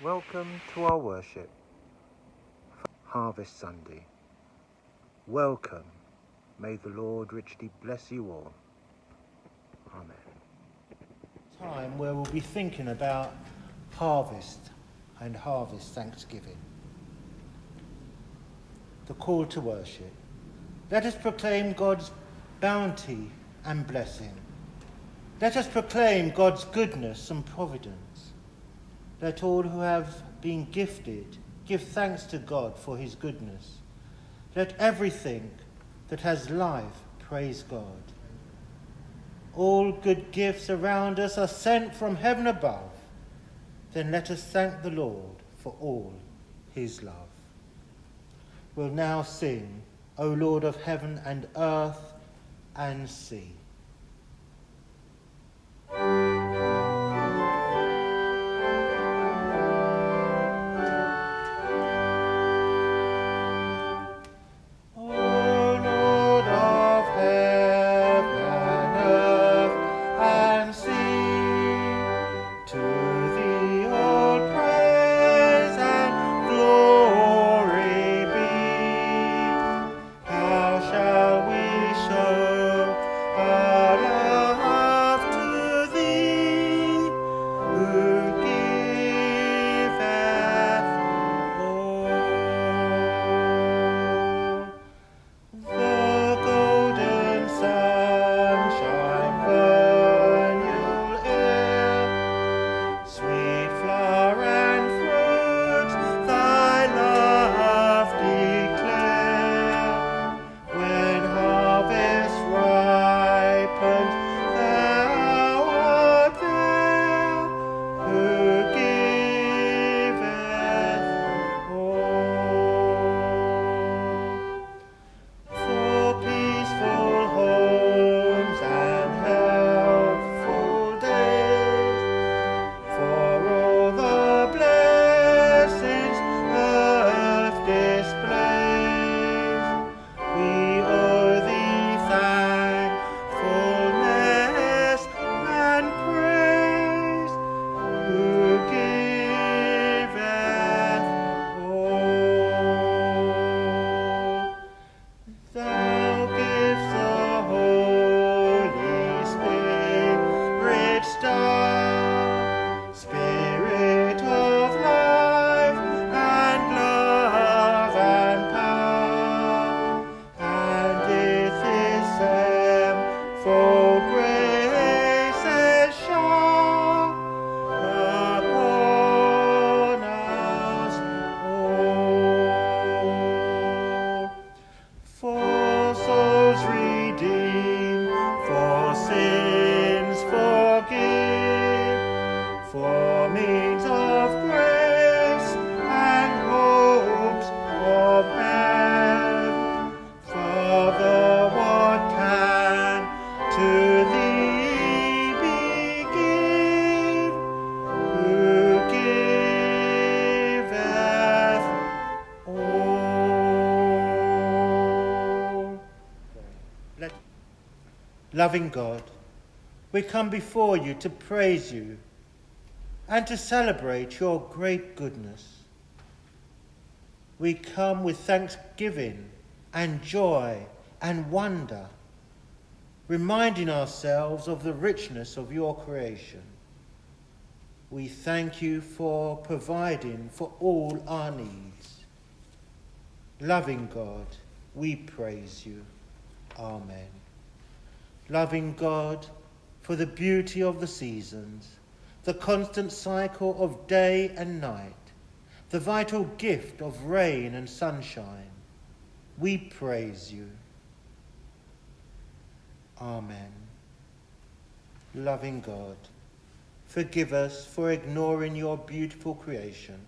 Welcome to our worship, Harvest Sunday. Welcome. May the Lord richly bless you all. Amen. Time where we'll be thinking about harvest and harvest thanksgiving. The call to worship. Let us proclaim God's bounty and blessing. Let us proclaim God's goodness and providence. Let all who have been gifted give thanks to God for his goodness. Let everything that has life praise God. All good gifts around us are sent from heaven above. Then let us thank the Lord for all his love. We'll now sing, O Lord of heaven and earth and sea. Loving God, we come before you to praise you and to celebrate your great goodness. We come with thanksgiving and joy and wonder, reminding ourselves of the richness of your creation. We thank you for providing for all our needs. Loving God, we praise you. Amen. Loving God, for the beauty of the seasons, the constant cycle of day and night, the vital gift of rain and sunshine, we praise you. Amen. Loving God, forgive us for ignoring your beautiful creation.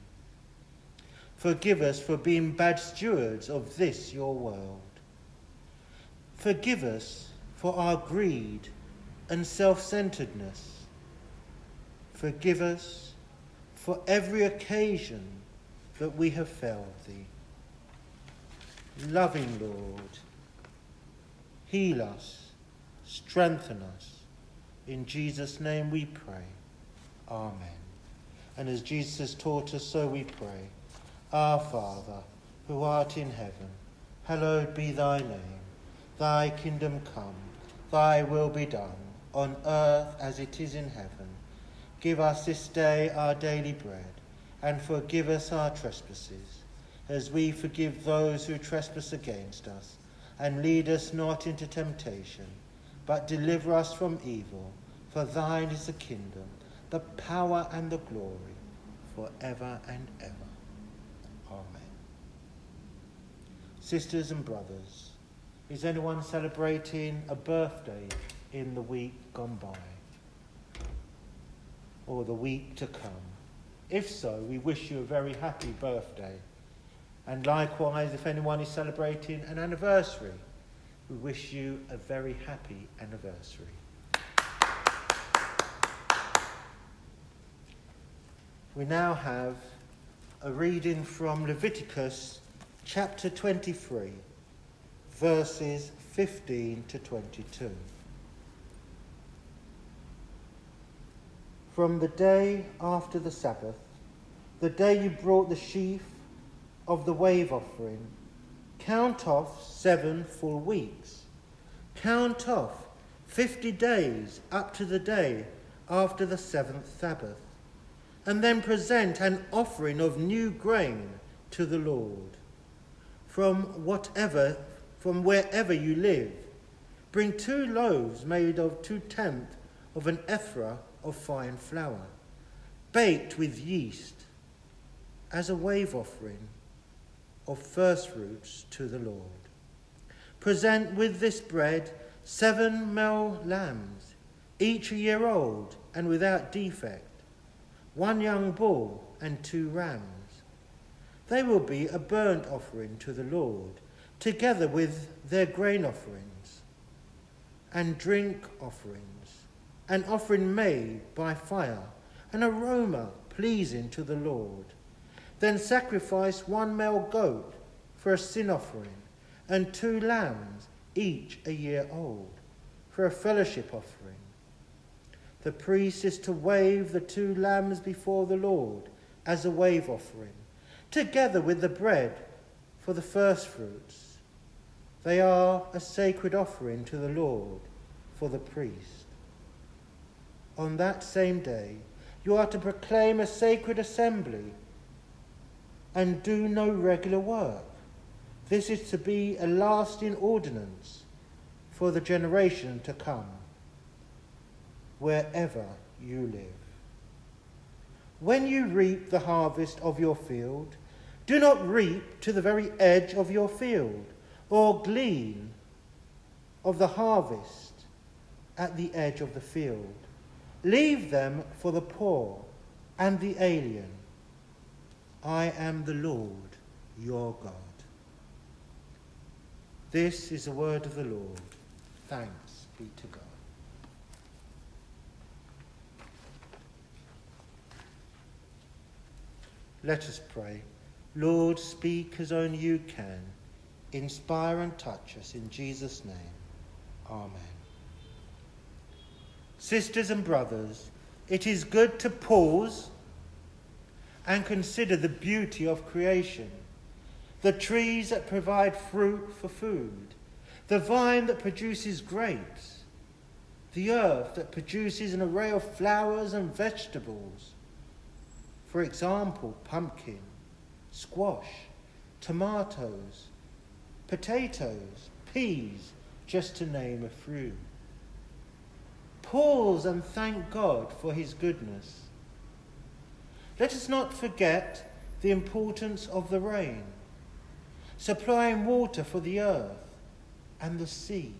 Forgive us for being bad stewards of this, your world. Forgive us for our greed and self-centeredness. Forgive us for every occasion that we have failed thee. Loving Lord, heal us, strengthen us. In Jesus' name we pray. Amen. And as Jesus has taught us, so we pray. Our Father, who art in heaven, hallowed be thy name. Thy kingdom come, thy will be done, on earth as it is in heaven. Give us this day our daily bread, and forgive us our trespasses, as we forgive those who trespass against us. And lead us not into temptation, but deliver us from evil. For thine is the kingdom, the power and the glory, forever and ever. Amen. Sisters and brothers, is anyone celebrating a birthday in the week gone by? Or the week to come? If so, we wish you a very happy birthday. And likewise, if anyone is celebrating an anniversary, we wish you a very happy anniversary. We now have a reading from Leviticus chapter 23, verses 15 to 22. From the day after the Sabbath, the day you brought the sheaf of the wave offering, count off 7 full weeks. Count off 50 days up to the day after the 7th Sabbath, and then present an offering of new grain to the Lord. From wherever you live, bring 2 loaves made of 2/10 of an ephah of fine flour, baked with yeast, as a wave offering of first fruits to the Lord. Present with this bread 7 male lambs, each a year old and without defect, 1 young bull and 2 rams. They will be a burnt offering to the Lord, together with their grain offerings and drink offerings, an offering made by fire, an aroma pleasing to the Lord. Then sacrifice 1 male goat for a sin offering, and 2 lambs, each a year old, for a fellowship offering. The priest is to wave the 2 lambs before the Lord as a wave offering, together with the bread for the first fruits. They are a sacred offering to the Lord for the priest. On that same day, you are to proclaim a sacred assembly and do no regular work. This is to be a lasting ordinance for the generation to come, wherever you live. When you reap the harvest of your field, do not reap to the very edge of your field, or glean of the harvest at the edge of the field. Leave them for the poor and the alien. I am the Lord your God. This is the word of the Lord. Thanks be to God. Let us pray. Lord, speak as only you can. Inspire and touch us in Jesus' name. Amen. Sisters and brothers, it is good to pause and consider the beauty of creation. The trees that provide fruit for food, the vine that produces grapes, the earth that produces an array of flowers and vegetables. For example, pumpkin, squash, tomatoes, potatoes, peas, just to name a few. Pause and thank God for his goodness. Let us not forget the importance of the rain, supplying water for the earth and the sea,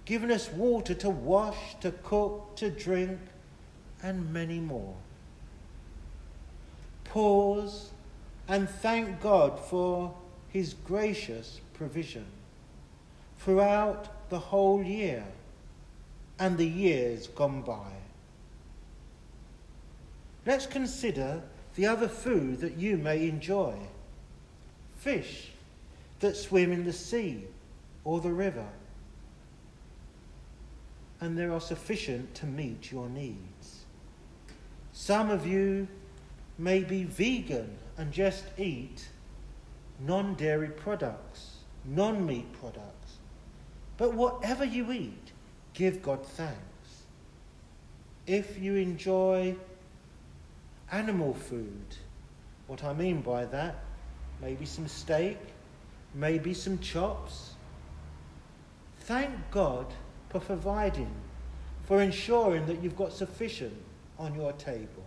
giving us water to wash, to cook, to drink, and many more. Pause and thank God for his gracious provision throughout the whole year and the years gone by. Let's consider the other food that you may enjoy. Fish that swim in the sea or the river, and there are sufficient to meet your needs. Some of you may be vegan and just eat non-dairy products, non-meat products. But whatever you eat, give God thanks. If you enjoy animal food, what I mean by that, maybe some steak, maybe some chops, thank God for providing, for ensuring that you've got sufficient on your table.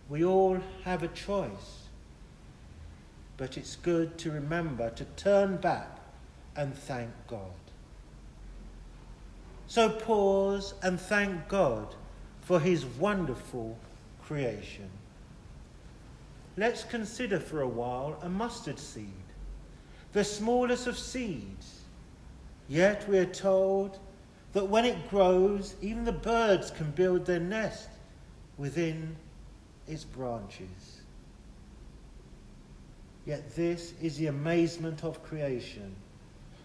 We all have a choice, but it's good to remember to turn back and thank God. So pause and thank God for his wonderful creation. Let's consider for a while a mustard seed, the smallest of seeds. Yet we are told that when it grows, even the birds can build their nest within its branches. Yet this is the amazement of creation.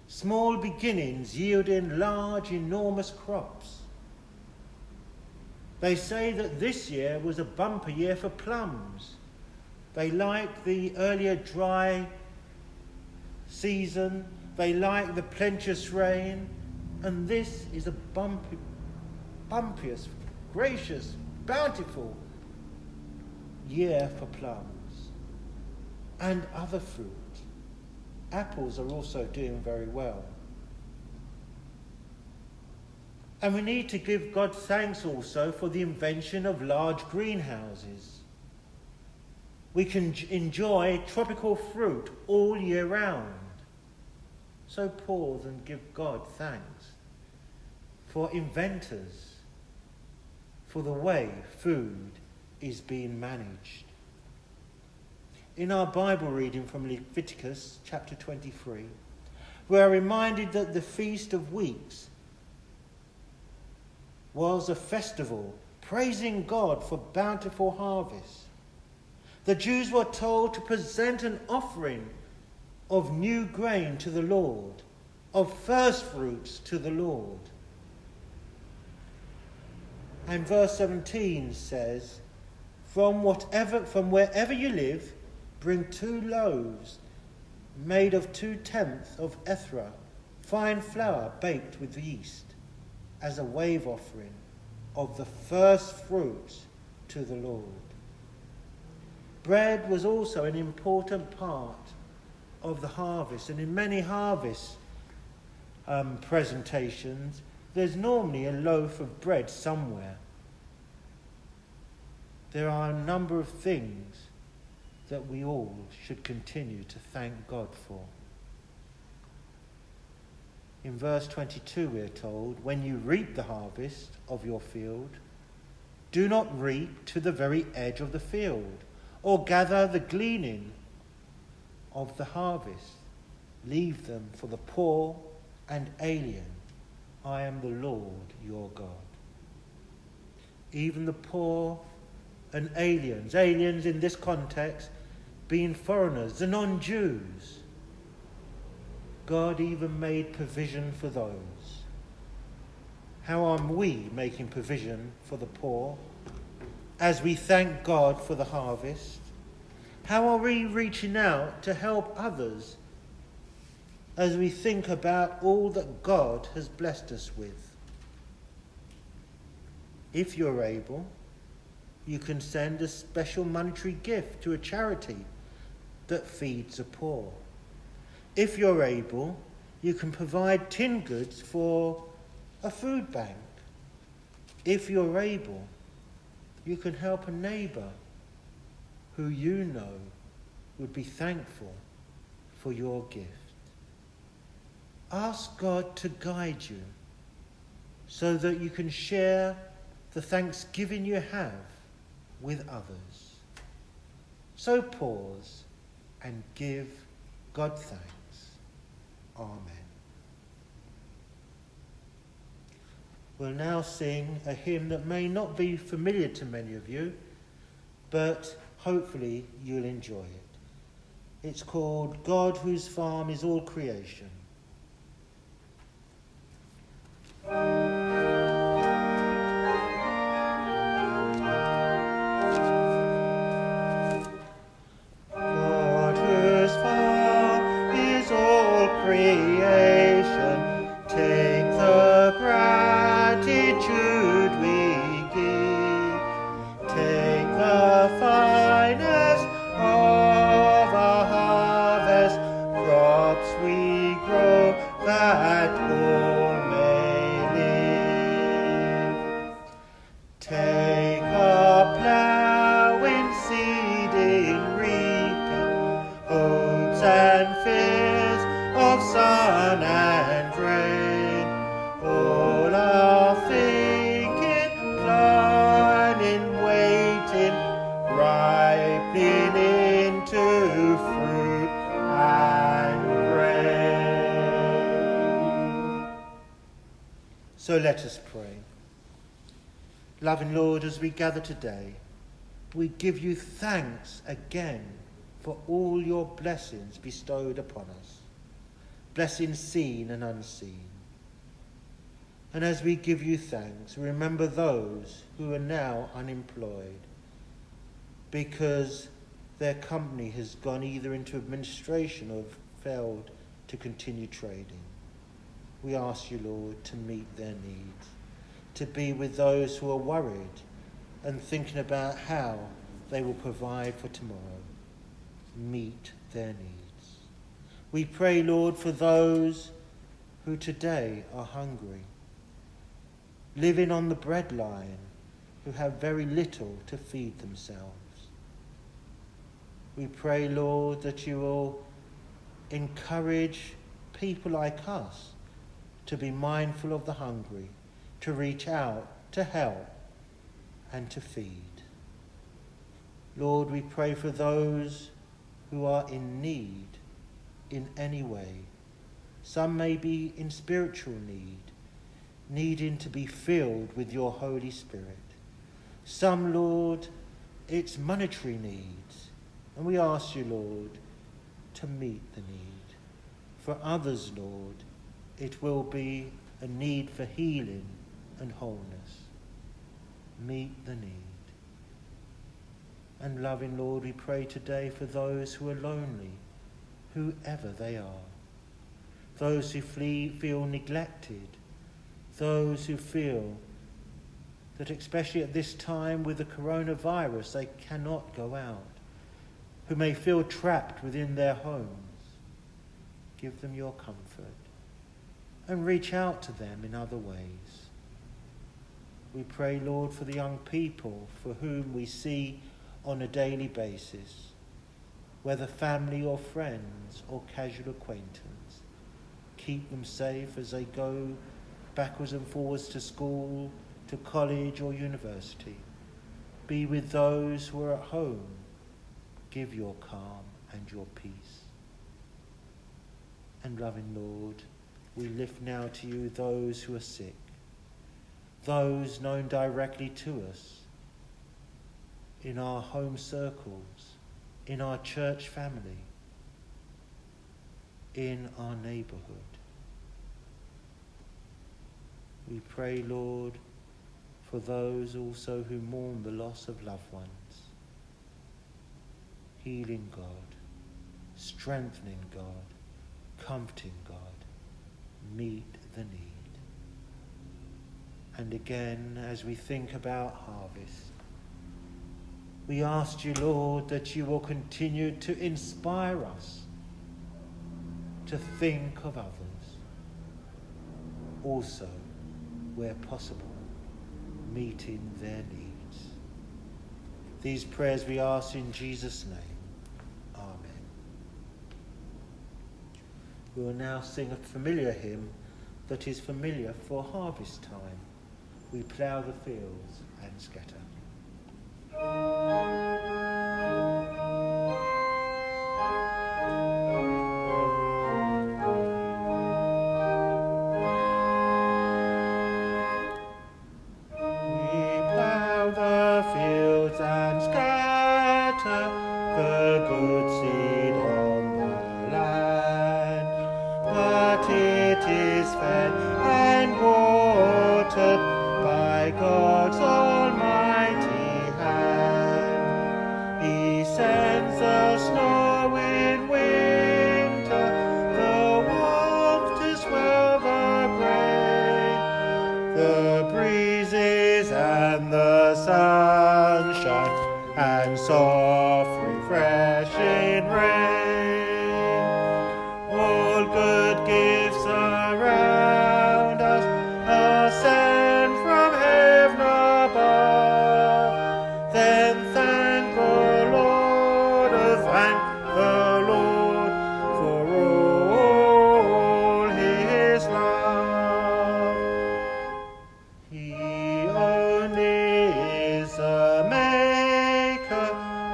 Small beginnings yielding large, enormous crops. They say that this year was a bumper year for plums. They like the earlier dry season. They like the plenteous rain. And this is a bumpious, gracious, bountiful year for plums and other fruit. Apples are also doing very well. And we need to give God thanks also for the invention of large greenhouses. We can enjoy tropical fruit all year round. So pause and give God thanks for inventors, for the way food is being managed. In our Bible reading from Leviticus chapter 23, we are reminded that the Feast of Weeks was a festival praising God for bountiful harvest. The Jews were told to present an offering of new grain to the Lord, of first fruits to the Lord. And verse 17 says, from wherever you live, bring 2 loaves made of 2/10 of ephah, fine flour baked with yeast, as a wave offering of the first fruits to the Lord. Bread was also an important part of the harvest, and in many harvest presentations, there's normally a loaf of bread somewhere. There are a number of things that we all should continue to thank God for. In verse 22 we are told, when you reap the harvest of your field, do not reap to the very edge of the field, or gather the gleaning of the harvest. Leave them for the poor and alien. I am the Lord your God. Even the poor and aliens in this context being foreigners, the non-Jews, God even made provision for those. How are we making provision for the poor as we thank God for the harvest? How are we reaching out to help others as we think about all that God has blessed us with? If you're able, you can send a special monetary gift to a charity that feeds the poor. If you're able, you can provide tin goods for a food bank. If you're able, you can help a neighbour who you know would be thankful for your gift. Ask God to guide you so that you can share the thanksgiving you have with others. So pause and give God thanks. Amen. We'll now sing a hymn that may not be familiar to many of you, but hopefully you'll enjoy it. It's called God Whose Farm is All Creation. So let us pray. Loving Lord, as we gather today, we give you thanks again for all your blessings bestowed upon us, blessings seen and unseen. And as we give you thanks, remember those who are now unemployed because their company has gone either into administration or failed to continue trading. We ask you, Lord, to meet their needs, to be with those who are worried and thinking about how they will provide for tomorrow. Meet their needs. We pray, Lord, for those who today are hungry, living on the breadline, who have very little to feed themselves. We pray, Lord, that you will encourage people like us to be mindful of the hungry, to reach out, to help, and to feed. Lord, we pray for those who are in need in any way. Some may be in spiritual need, needing to be filled with your Holy Spirit. Some, Lord, it's monetary needs, and we ask you, Lord, to meet the need. For others, Lord, it will be a need for healing and wholeness. Meet the need. And loving Lord, we pray today for those who are lonely, whoever they are. Those who feel neglected. Those who feel that especially at this time with the coronavirus, they cannot go out. Who may feel trapped within their homes. Give them your comfort. And reach out to them in other ways. We pray, Lord, for the young people for whom we see on a daily basis, whether family or friends or casual acquaintance. Keep them safe as they go backwards and forwards to school, to college or university. Be with those who are at home. Give your calm and your peace. And loving Lord, we lift now to you those who are sick, those known directly to us, in our home circles, in our church family, in our neighbourhood. We pray, Lord, for those also who mourn the loss of loved ones. Healing God, strengthening God, comforting God, meet the need. And again, as we think about harvest, we ask you, Lord, that you will continue to inspire us to think of others, also, where possible, meeting their needs. These prayers we ask in Jesus' name. Amen. We will now sing a familiar hymn that is familiar for harvest time. We plough the fields and scatter.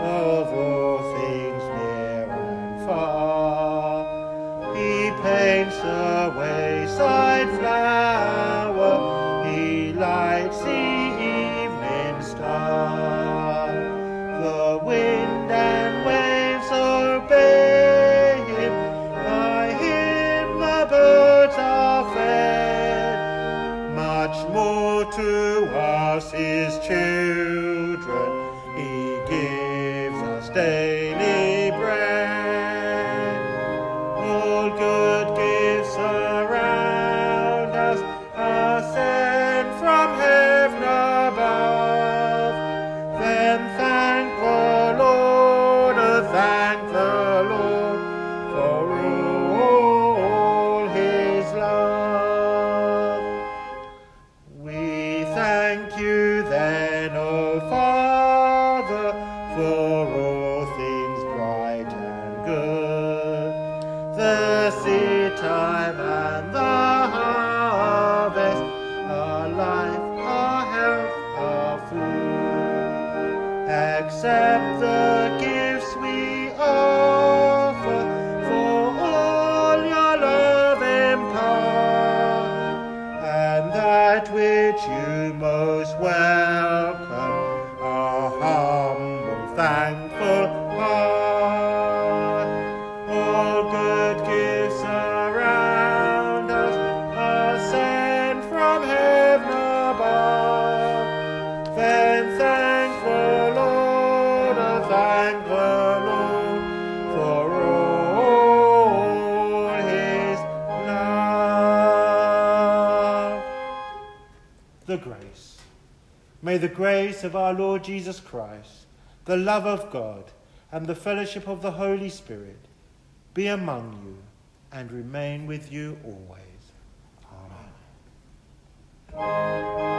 Of all things near his children. He gives us daily bread. All good gifts around us are sent from heaven above. Then thank the Lord, thank the Lord for all his love. We thank you then, O Father, for all things bright and good, the seed time and the harvest, our life, our health, our food. Accept the gifts we offer, for all your love impart, and that which you most welcome, our humble, thankful heart. All good gifts around us are sent from heaven above. Then thank the Lord, thank the Lord for all his love. The grace. May the grace of our Lord Jesus Christ, the love of God, and the fellowship of the Holy Spirit be among you and remain with you always. Amen.